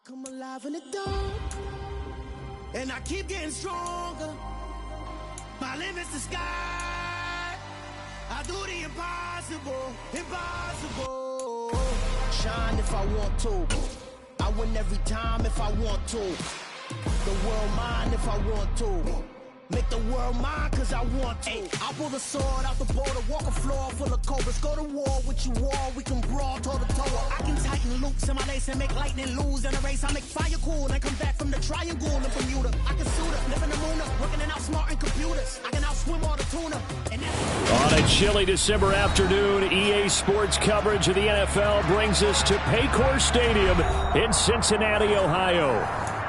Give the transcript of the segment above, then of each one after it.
Come alive in the dark, and I keep getting stronger. My limit's the sky. I do the impossible, impossible. Shine if I want to. I win every time if I want to. The world mine if I want to. Make the world mine cause I want to. I pull the sword out the border, walk a floor full of cobras. Go to war with you all, we can brawl toe to toe. I can tighten loops in my lace and make lightning lose in a race. I make fire cool and come back from the triangle in Bermuda. I can suit up, live in the moon up, working and outsmarting computers. I can outswim all the tuna. On a chilly December afternoon, EA Sports coverage of the NFL brings us to Paycor Stadium in Cincinnati, Ohio.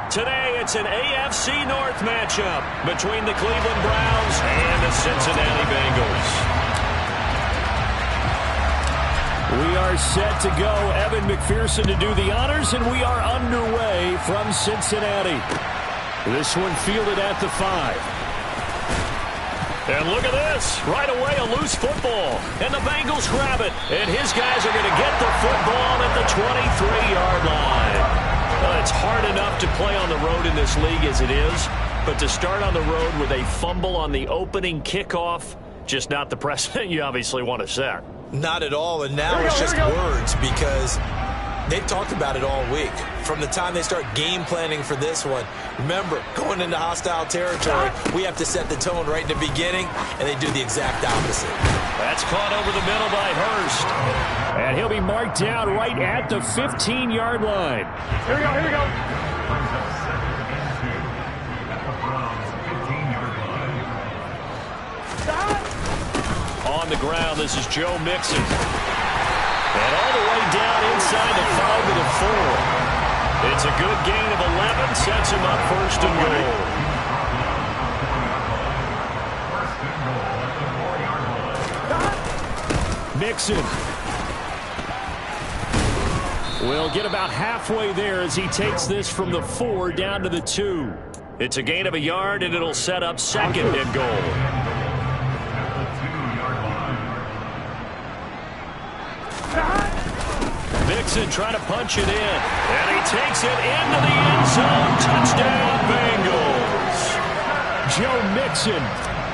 Today, it's an AFC North matchup between the Cleveland Browns and the Cincinnati Bengals. We are set to go. Evan McPherson to do the honors, and we are underway from Cincinnati. This one fielded at the 5. And look at this. Right away, a loose football. And the Bengals grab it. And his guys are going to get the football at the 23-yard line. Well, it's hard enough to play on the road in this league as it is, but to start on the road with a fumble on the opening kickoff, just not the precedent you obviously want to set. Not at all, and now it's just words because they've talked about it all week. From the time they start game planning for this one, remember, going into hostile territory, we have to set the tone right in the beginning, and they do the exact opposite. That's caught over the middle by Hurst. And he'll be marked down right at the 15-yard line. Here we go, here we go. On the ground, this is Joe Mixon. And all the way down inside the 5 to the 4. It's a good gain of 11, sets him up first and goal. Mixon will get about halfway there as he takes this from the 4 down to the 2. It's a gain of a yard, and it'll set up second and goal. Mixon trying to punch it in, and he takes it into the end zone. Touchdown, Bengals. Joe Mixon,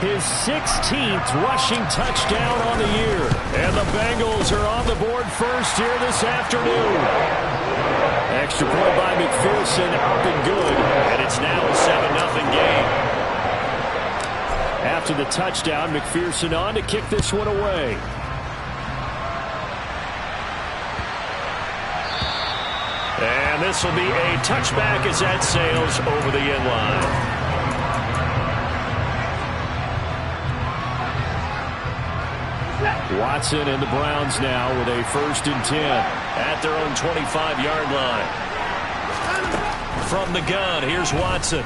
his 16th rushing touchdown on the year. And the Bengals are on the board first here this afternoon. Extra point by McPherson, up and good. And it's now a 7-0 game. After the touchdown, McPherson on to kick this one away. And this will be a touchback as that sails over the end line. Watson and the Browns now with a 1st and 10 at their own 25-yard line. From the gun, here's Watson.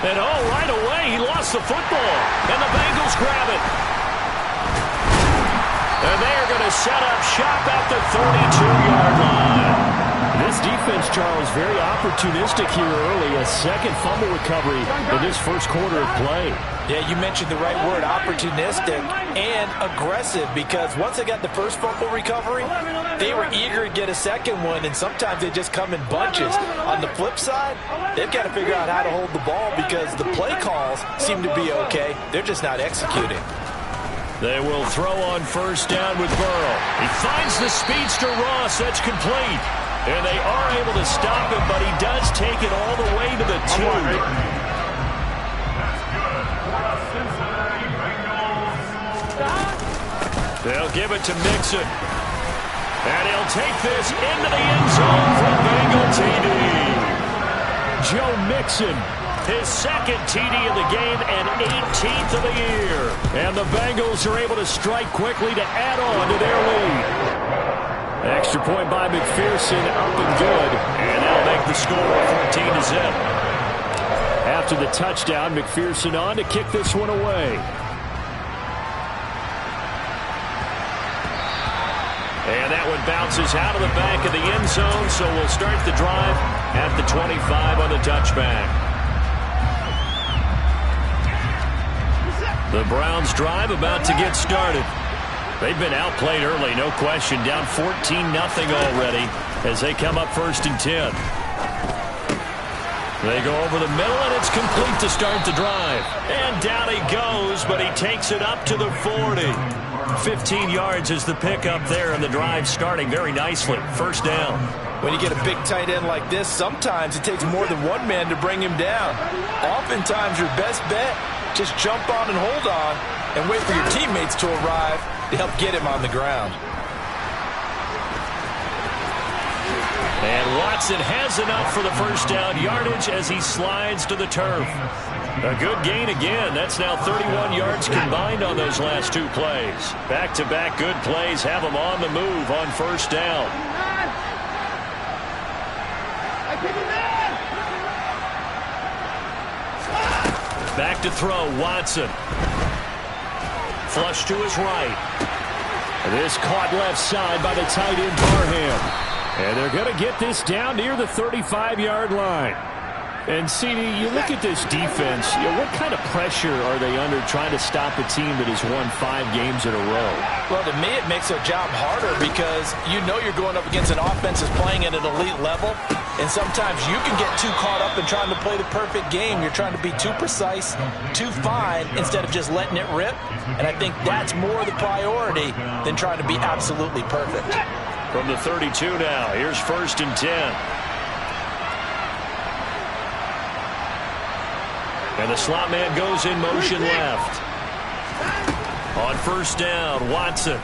And right away, he lost the football. And the Bengals grab it. And they are going to set up shop at the 32-yard line. This defense, Charles, very opportunistic here early. A second fumble recovery in this first quarter of play. Yeah, you mentioned the right word, opportunistic and aggressive, because once they got the first fumble recovery, they were eager to get a second one, and sometimes they just come in bunches. On the flip side, they've got to figure out how to hold the ball because the play calls seem to be okay. They're just not executing. They will throw on first down with Burrow. He finds the speedster Ross. That's complete. And they are able to stop him, but he does take it all the way to the 2. They'll give it to Mixon. And he'll take this into the end zone for Bengal TD. Joe Mixon, his second TD of the game and 18th of the year. And the Bengals are able to strike quickly to add on to their lead. Extra point by McPherson, up and good. And they'll make the score 14-0. After the touchdown, McPherson on to kick this one away. And that one bounces out of the back of the end zone, so we'll start the drive at the 25 on the touchback. The Browns drive about to get started. They've been outplayed early, no question. Down 14-0 already as they come up 1st and 10. They go over the middle, and it's complete to start the drive. And down he goes, but he takes it up to the 40. 15 yards is the pickup there, and the drive starting very nicely. 1st down. When you get a big tight end like this, sometimes it takes more than one man to bring him down. Oftentimes, your best bet, just jump on and hold on and wait for your teammates to arrive to help get him on the ground. And Watson has enough for the 1st down yardage as he slides to the turf. A good gain again. That's now 31 yards combined on those last 2 plays. Back-to-back good plays have him on the move on 1st down. Back to throw, Watson. Flush to his right. This caught left side by the tight end, Parham. And they're going to get this down near the 35-yard line. And, CD, you look at this defense, what kind of pressure are they under trying to stop a team that has won 5 games in a row? Well, to me, it makes their job harder because you know you're going up against an offense that's playing at an elite level. And sometimes you can get too caught up in trying to play the perfect game. You're trying to be too precise, too fine, instead of just letting it rip. And I think that's more the priority than trying to be absolutely perfect. From the 32 now, here's 1st and 10. And the slot man goes in motion left. On 1st down, Watson.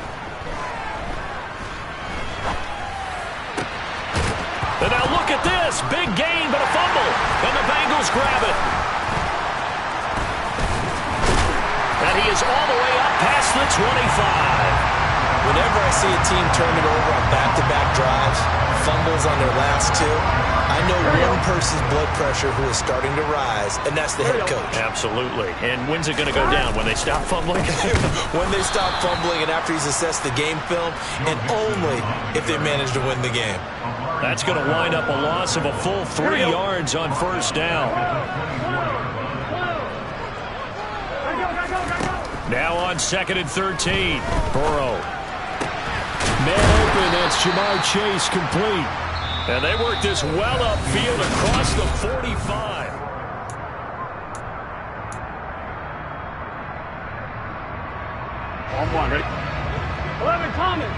And now look at this. Big gain, but a fumble. And the Bengals grab it. And he is all the way up past the 25. Whenever I see a team turn it over on back-to-back drives, fumbles on their last 2, I know one person's blood pressure who is starting to rise, and that's the head coach. Absolutely. And when's it going to go down? When they stop fumbling? When they stop fumbling and after he's assessed the game film, and only if they manage to win the game. That's going to wind up a loss of a full 3 yards on 1st down. Now on 2nd and 13. Burrow. Man open, that's Jamar Chase complete. And they work this well upfield across the 45. On 1, ready? 11 coming.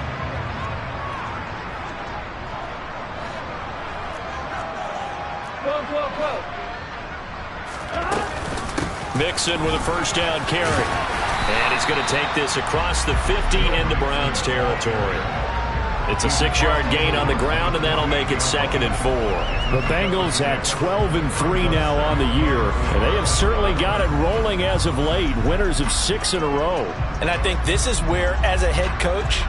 Mixon with a 1st down carry. And he's going to take this across the 50 into Browns territory. It's a 6-yard gain on the ground, and that'll make it 2nd and 4. The Bengals at 12-3 now on the year, and they have certainly got it rolling as of late. Winners of 6 in a row. And I think this is where, as a head coach,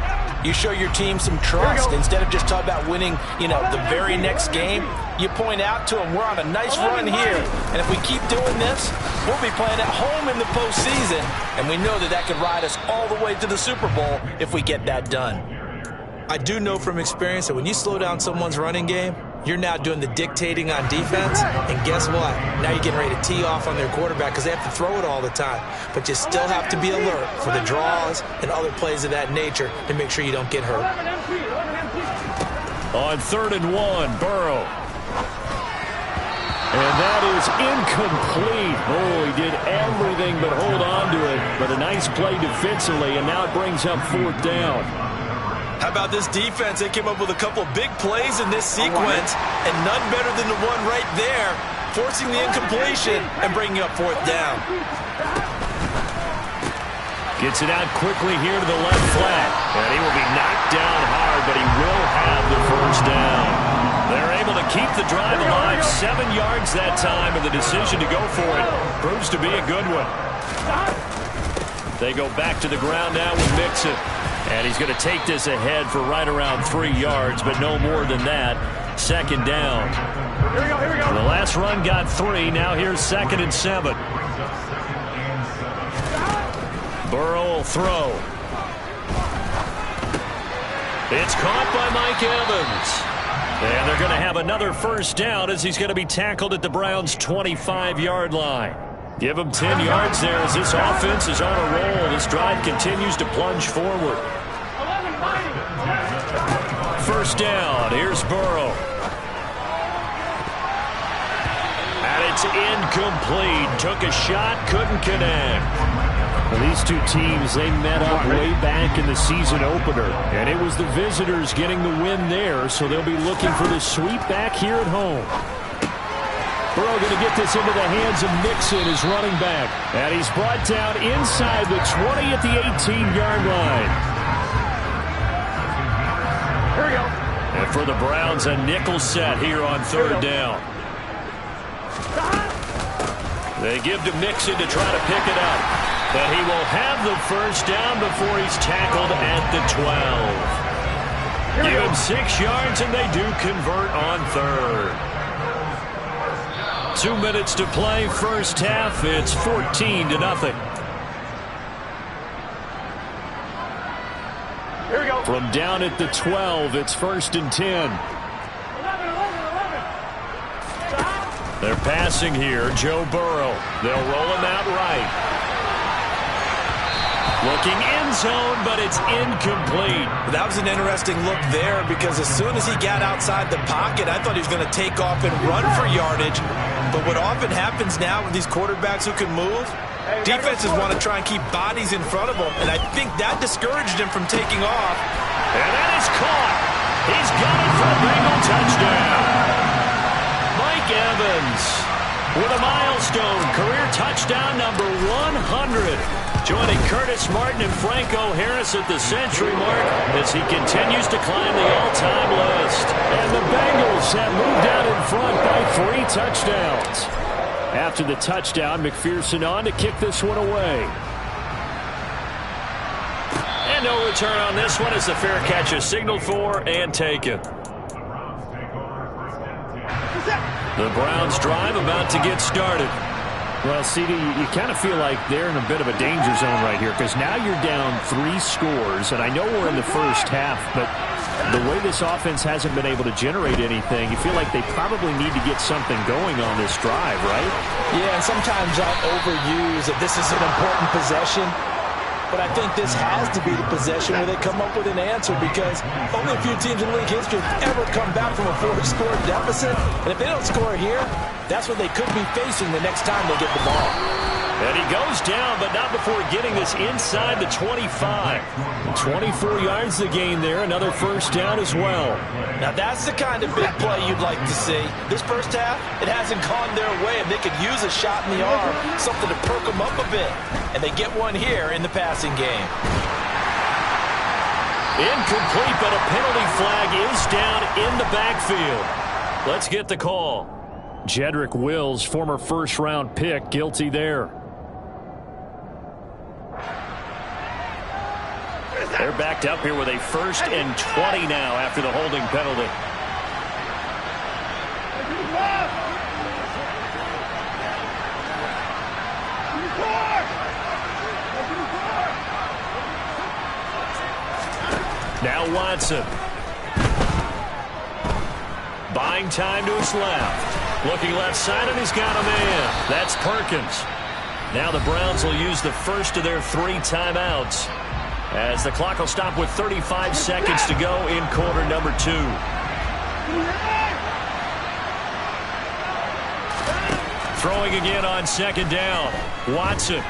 you show your team some trust. Instead of just talking about winning, the very next game, you point out to them, we're on a nice run here. And if we keep doing this, we'll be playing at home in the postseason. And we know that could ride us all the way to the Super Bowl if we get that done. I do know from experience that when you slow down someone's running game, you're now doing the dictating on defense. And guess what? Now you're getting ready to tee off on their quarterback because they have to throw it all the time. But you still have to be alert for the draws and other plays of that nature to make sure you don't get hurt. On 3rd and 1, Burrow. And that is incomplete. Oh, he did everything but hold on to it. But a nice play defensively, and now it brings up 4th down. How about this defense? They came up with a couple of big plays in this sequence, and none better than the one right there, forcing the incompletion and bringing up 4th down. Gets it out quickly here to the left flat. And he will be knocked down hard, but he will have the 1st down. They're able to keep the drive alive. 7 yards that time, and the decision to go for it proves to be a good one. They go back to the ground now with Mixon. And he's going to take this ahead for right around 3 yards, but no more than that. 2nd down. Here we go. The last run got 3. Now here's 2nd and 7. Burrow will throw. It's caught by Mike Evans. And they're going to have another 1st down as he's going to be tackled at the Browns' 25-yard line. Give him 10 yards there as this offense is on a roll. This drive continues to plunge forward. First down. Here's Burrow. And it's incomplete. Took a shot, couldn't connect. Well, these two teams, they met up way back in the season opener, and it was the visitors getting the win there, so they'll be looking for the sweep back here at home. Burrow going to get this into the hands of Mixon, his running back. And he's brought down inside the 20 at the 18-yard line. Here we go. And for the Browns, a nickel set here on third down. They give to Mixon to try to pick it up. But he will have the first down before he's tackled at the 12. Give him 6 yards, and they do convert on third. 2 minutes to play, first half. It's 14-0. Here we go. From down at the 12, it's 1st and 10. 11. They're passing here. Joe Burrow. They'll roll him out right. Looking end zone, but it's incomplete. That was an interesting look there because as soon as he got outside the pocket, I thought he was going to take off and run for yardage. But what often happens now with these quarterbacks who can move, defenses want to try and keep bodies in front of them, and I think that discouraged him from taking off. And that is caught. He's got it for a Bengal touchdown. Mike Evans with a milestone career touchdown number 100. Joining Curtis Martin and Franco Harris at the century mark as he continues to climb the all-time list. And the Bengals have moved out in front by 3 touchdowns. After the touchdown, McPherson on to kick this one away. And no return on this one as the fair catch is signaled for and taken. The Browns drive about to get started. Well, CD, you kind of feel like they're in a bit of a danger zone right here because now you're down 3 scores, and I know we're in the first half, but the way this offense hasn't been able to generate anything, you feel like they probably need to get something going on this drive, right? Yeah, and sometimes I overuse that this is an important possession. But I think this has to be the possession where they come up with an answer because only a few teams in league history have ever come back from a 4-score deficit. And if they don't score here, that's what they could be facing the next time they get the ball. And he goes down, but not before getting this inside the 25. 24 yards the gain there. Another first down as well. Now that's the kind of big play you'd like to see. This first half, it hasn't gone their way, and they could use a shot in the arm, something to perk them up a bit. And they get one here in the passing game. Incomplete, but a penalty flag is down in the backfield. Let's get the call. Jedrick Wills, former first-round pick, guilty there. They're backed up here with a 1st and 20 now after the holding penalty. Now Watson. Buying time to his left. Looking left side, and he's got a man. That's Perkins. Now the Browns will use the first of their 3 timeouts as the clock will stop with 35 seconds to go in quarter number 2. Throwing again on 2nd down. Watson.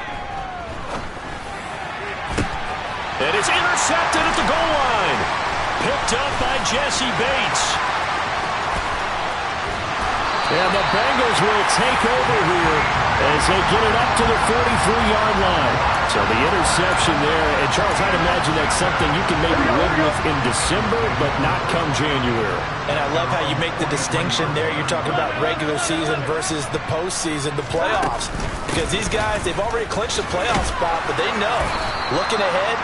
It is intercepted at the goal line. Picked up by Jesse Bates. And the Bengals will take over here as they get it up to the 43-yard line. So the interception there, and Charles, I'd imagine that's something you can maybe live with in December, but not come January. And I love how you make the distinction there. You're talking about regular season versus the postseason, the playoffs. Because these guys, they've already clinched a playoff spot, but they know, looking ahead,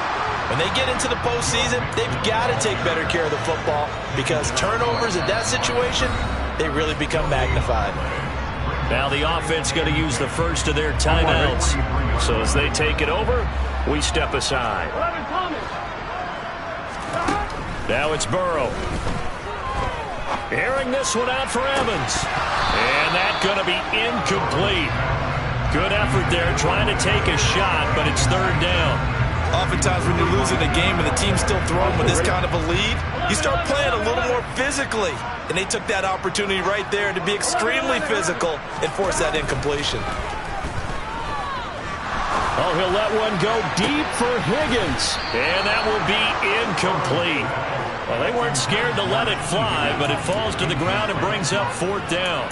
when they get into the postseason, they've got to take better care of the football because turnovers in that situation, they really become magnified. Now the offense going to use the first of their timeouts. So as they take it over, we step aside. Now it's Burrow. Airing this one out for Evans. And that's going to be incomplete. Good effort there trying to take a shot, but it's third down. Oftentimes when you're losing a game and the team's still throwing with this kind of a lead, you start playing a little more physically. And they took that opportunity right there to be extremely physical and force that incompletion. Oh, he'll let one go deep for Higgins. And that will be incomplete. Well, they weren't scared to let it fly, but it falls to the ground and brings up fourth down.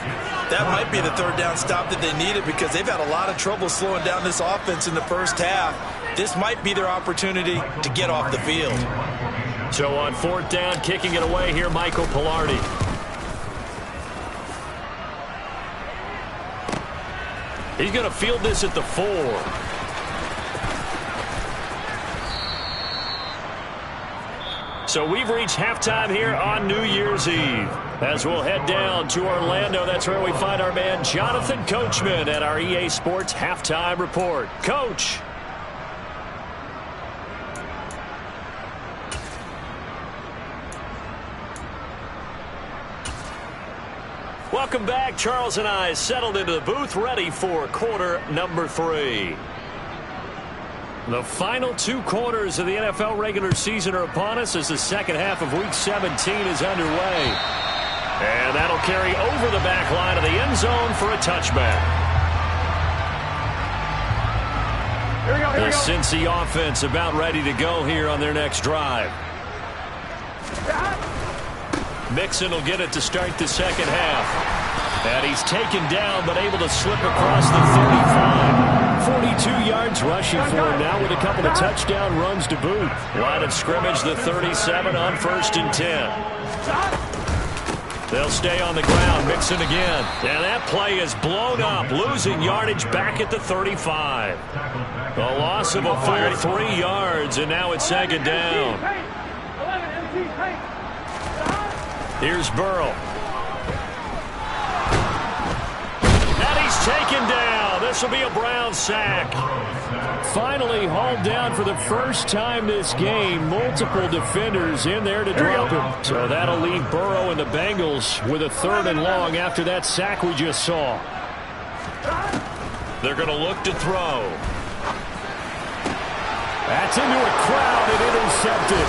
That might be the third down stop that they needed because they've had a lot of trouble slowing down this offense in the first half. This might be their opportunity to get off the field. So on fourth down, kicking it away here, Michael Pilardi. He's going to field this at the 4. So we've reached halftime here on New Year's Eve. As we'll head down to Orlando, that's where we find our man Jonathan Coachman at our EA Sports Halftime Report. Coach. Welcome back. Charles and I settled into the booth, ready for quarter number 3. The final 2 quarters of the NFL regular season are upon us as the second half of Week 17 is underway. And that'll carry over the back line of the end zone for a touchback. The Cincy offense about ready to go here on their next drive. Mixon will get it to start the second half. And he's taken down but able to slip across the 35. 42 yards rushing for him now with a couple of touchdown runs to boot. Line of scrimmage, the 37 on 1st and 10. They'll stay on the ground. Mixon again. And that play is blown up, losing yardage back at the 35. A loss of a full 3 yards, and now it's second down. Here's Burrow. And he's taken down. This will be a Brown sack. Finally hauled down for the first time this game. Multiple defenders in there to drop him. So that'll leave Burrow and the Bengals with a 3rd and long after that sack we just saw. They're going to look to throw. That's into a crowd and intercepted.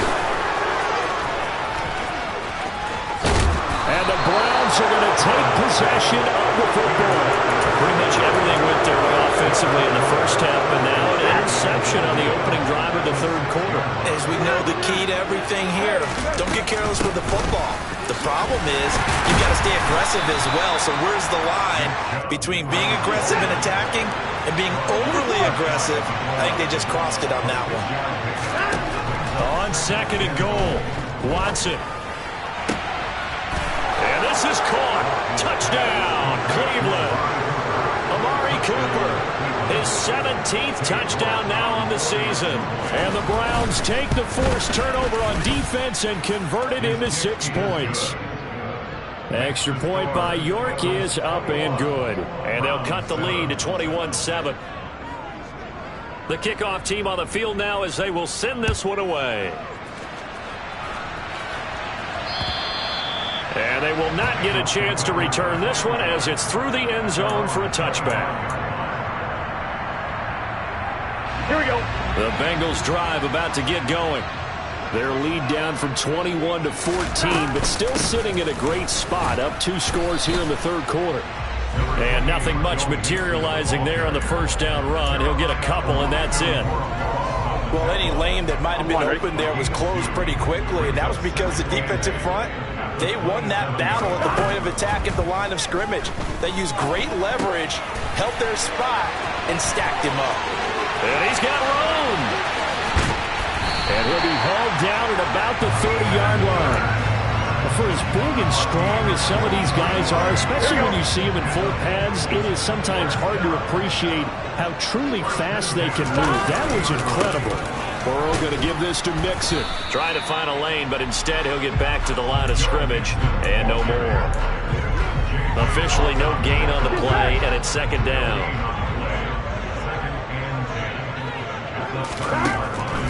And the Browns are going to take possession of the football. Pretty much everything went their way offensively in the first half, but now an interception on the opening drive of the 3rd quarter. As we know, the key to everything here, don't get careless with the football. The problem is you've got to stay aggressive as well. So where's the line between being aggressive and attacking and being overly aggressive? I think they just crossed it on that one. On 2nd and goal, Watson. And this is caught. Touchdown, Cleveland. Amari Cooper, his 17th touchdown now on the season. And the Browns take the forced turnover on defense and convert it into 6 points. Extra point by York is up and good. And they'll cut the lead to 21-7. The kickoff team on the field now as they will send this one away. And they will not get a chance to return this one as it's through the end zone for a touchback. Here we go. The Bengals drive about to get going. Their lead down from 21 to 14, but still sitting at a great spot, up 2 scores here in the 3rd quarter. And nothing much materializing there on the first down run. He'll get a couple, and that's it. Well, any lane that might have been open there was closed pretty quickly, and that was because the defensive front, they won that battle at the point of attack at the line of scrimmage. They used great leverage, held their spot, and stacked him up. And he's got room. And he'll be hauled down at about the 30-yard line. For as big and strong as some of these guys are, especially when you see them in full pads, it is sometimes hard to appreciate how truly fast they can move. That was incredible. Burrow going to give this to Mixon. Trying to find a lane, but instead he'll get back to the line of scrimmage. And no more. Officially no gain on the play, and it's second down.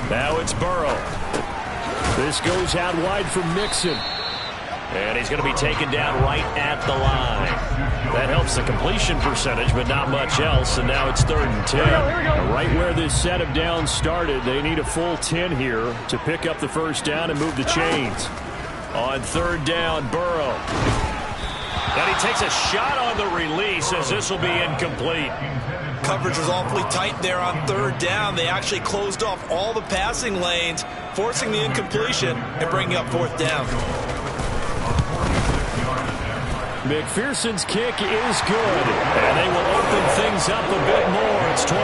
Now it's Burrow. This goes out wide for Mixon. And he's going to be taken down right at the line. That helps the completion percentage, but not much else. And now it's 3rd and 10. Right where this set of downs started, they need a full 10 here to pick up the first down and move the chains. On 3rd down, Burrow. And he takes a shot on the release as this will be incomplete. Coverage was awfully tight there on 3rd down. They actually closed off all the passing lanes, forcing the incompletion and bringing up 4th down. McPherson's kick is good. And they will open things up a bit more. It's 24-7.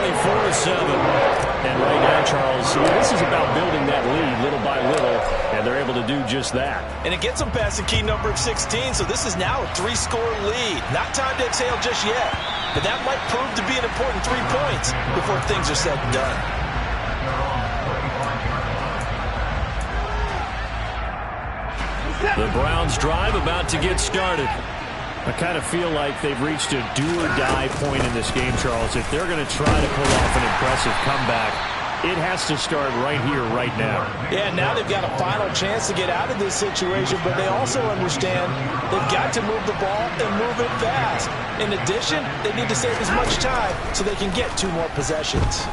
And right now, Charles, this is about building that lead little by little, and they're able to do just that. And it gets them past the key number of 16, so this is now a 3-score lead. Not time to exhale just yet, but that might prove to be an important 3 points before things are said and done. The Browns drive about to get started. I kind of feel like they've reached a do-or-die point in this game, Charles. If they're going to try to pull off an impressive comeback, it has to start right here, right now. Yeah, now they've got a final chance to get out of this situation, but they also understand they've got to move the ball and move it fast. In addition, they need to save as much time so they can get 2 more possessions.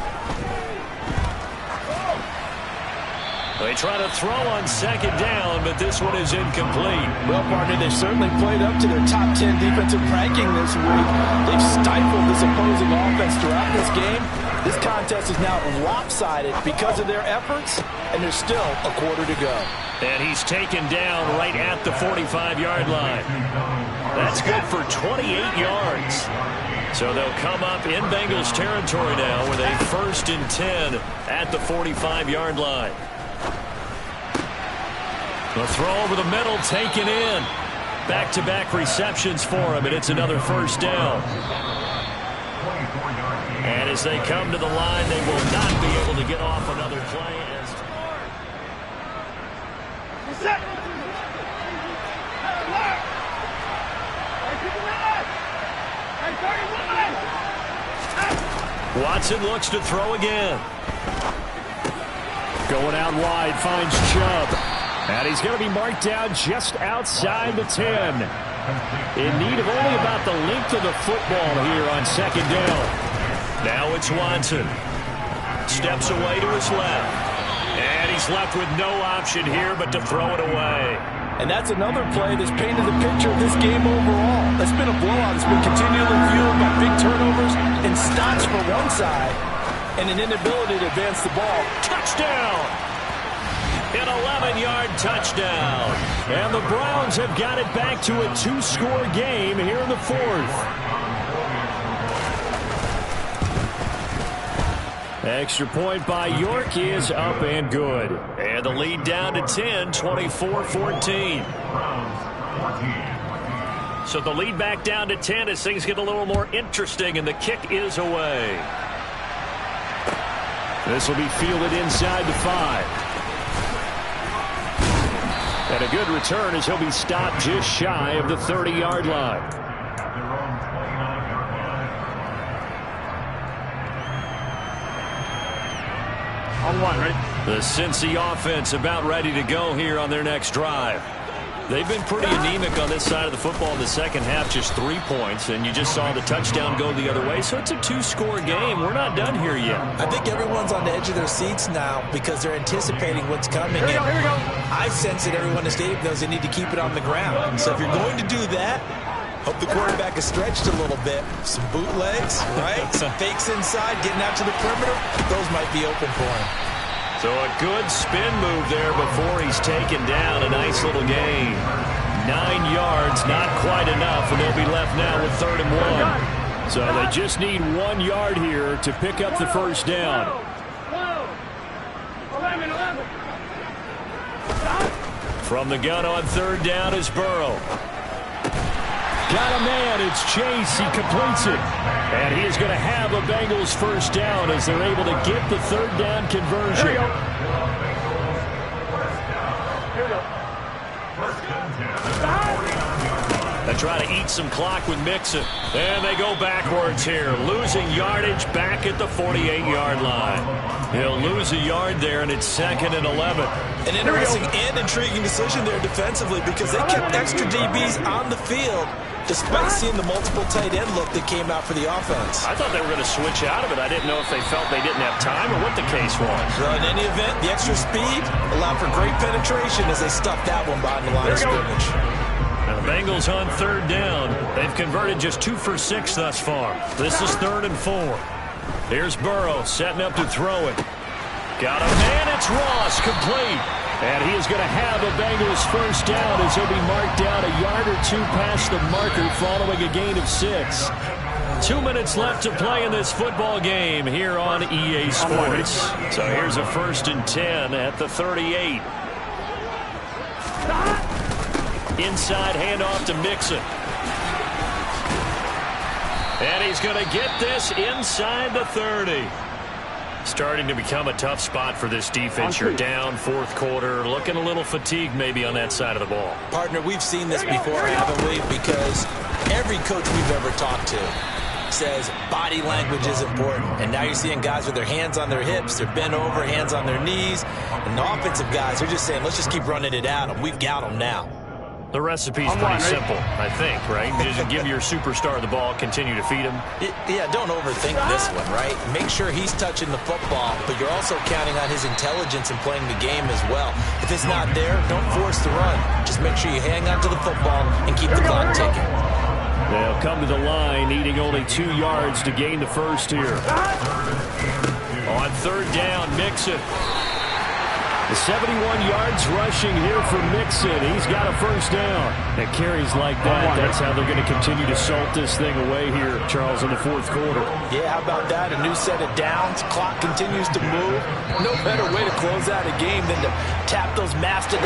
They try to throw on 2nd down, but this one is incomplete. Well, partner, they've certainly played up to their top 10 defensive ranking this week. They've stifled this opposing offense throughout this game. This contest is now lopsided because of their efforts, and there's still a quarter to go. And he's taken down right at the 45-yard line. That's good for 28 yards. So they'll come up in Bengals territory now with a 1st and 10 at the 45-yard line. The throw over the middle taken in. Back-to-back receptions for him, and it's another 1st down. And as they come to the line, they will not be able to get off another play. Watson looks to throw again. Going out wide, finds Chubb. And he's going to be marked down just outside the 10. In need of only about the length of the football here on 2nd down. Now it's Watson. Steps away to his left. And he's left with no option here but to throw it away. And that's another play that's painted the picture of this game overall. It's been a blowout. It's been continually fueled by big turnovers and stops for one side and an inability to advance the ball. Touchdown! An 11-yard touchdown. And the Browns have got it back to a 2-score game here in the 4th. Extra point by York is up and good. And the lead down to 10, 24-14. So the lead back down to 10 as things get a little more interesting, and the kick is away. This will be fielded inside the 5. And a good return as he'll be stopped just shy of the 30-yard line. On 1, ready? The Cincy offense about ready to go here on their next drive. They've been pretty anemic on this side of the football in the second half, just 3 points, and you just saw the touchdown go the other way. So it's a 2-score game. We're not done here yet. I think everyone's on the edge of their seats now because they're anticipating what's coming. Here we go. I sense that everyone in the stadium knows they need to keep it on the ground. So if you're going to do that, hope the quarterback is stretched a little bit. Some bootlegs, right? Some fakes inside, getting out to the perimeter. Those might be open for him. So a good spin move there before he's taken down. A nice little gain. 9 yards, not quite enough, and they'll be left now with 3rd and 1. So they just need 1 yard here to pick up the first down. From the gun on 3rd down is Burrow. Got a man, it's Chase, he completes it. And he is going to have a Bengals first down as they're able to get the 3rd down conversion. Here we go. A to try to eat some clock with Mixon. And they go backwards here, losing yardage back at the 48-yard line. He'll lose a yard there, and it's 2nd and 11. An interesting and intriguing decision there defensively because they kept extra DBs on the field despite seeing the multiple tight end look that came out for the offense. I thought they were going to switch out of it. I didn't know if they felt they didn't have time or what the case was. Well, in any event, the extra speed allowed for great penetration as they stuffed that one behind the line of scrimmage. Now the Bengals on 3rd down. They've converted just 2 for 6 thus far. This is 3rd and 4. Here's Burrow setting up to throw it. Got a man. It's Ross, complete. And he is going to have a Bengals first down as he'll be marked down a yard or 2 past the marker following a gain of 6. 2 minutes left to play in this football game here on EA Sports. So here's a 1st and 10 at the 38. Inside handoff to Mixon. And he's going to get this inside the 30. Starting to become a tough spot for this defense. You're down 4th quarter, looking a little fatigued maybe on that side of the ball. Partner, we've seen this before, haven't we? Because every coach we've ever talked to says body language is important. And now you're seeing guys with their hands on their hips, they're bent over, hands on their knees. And the offensive guys are just saying, let's just keep running it at them. We've got them now. The recipe's pretty simple, I think, right? Just give your superstar the ball, continue to feed him. Yeah, don't overthink this one, right? Make sure he's touching the football, but you're also counting on his intelligence in playing the game as well. If it's not there, don't force the run. Just make sure you hang on to the football and keep the clock ticking. They'll come to the line, needing only 2 yards to gain the first here. On 3rd down, Mixon. The 71 yards rushing here for Mixon. He's got a first down. And carries like that, that's how they're going to continue to salt this thing away here, Charles, in the 4th quarter. Yeah, how about that? A new set of downs. Clock continues to move. No better way to close out a game than to tap those mastodon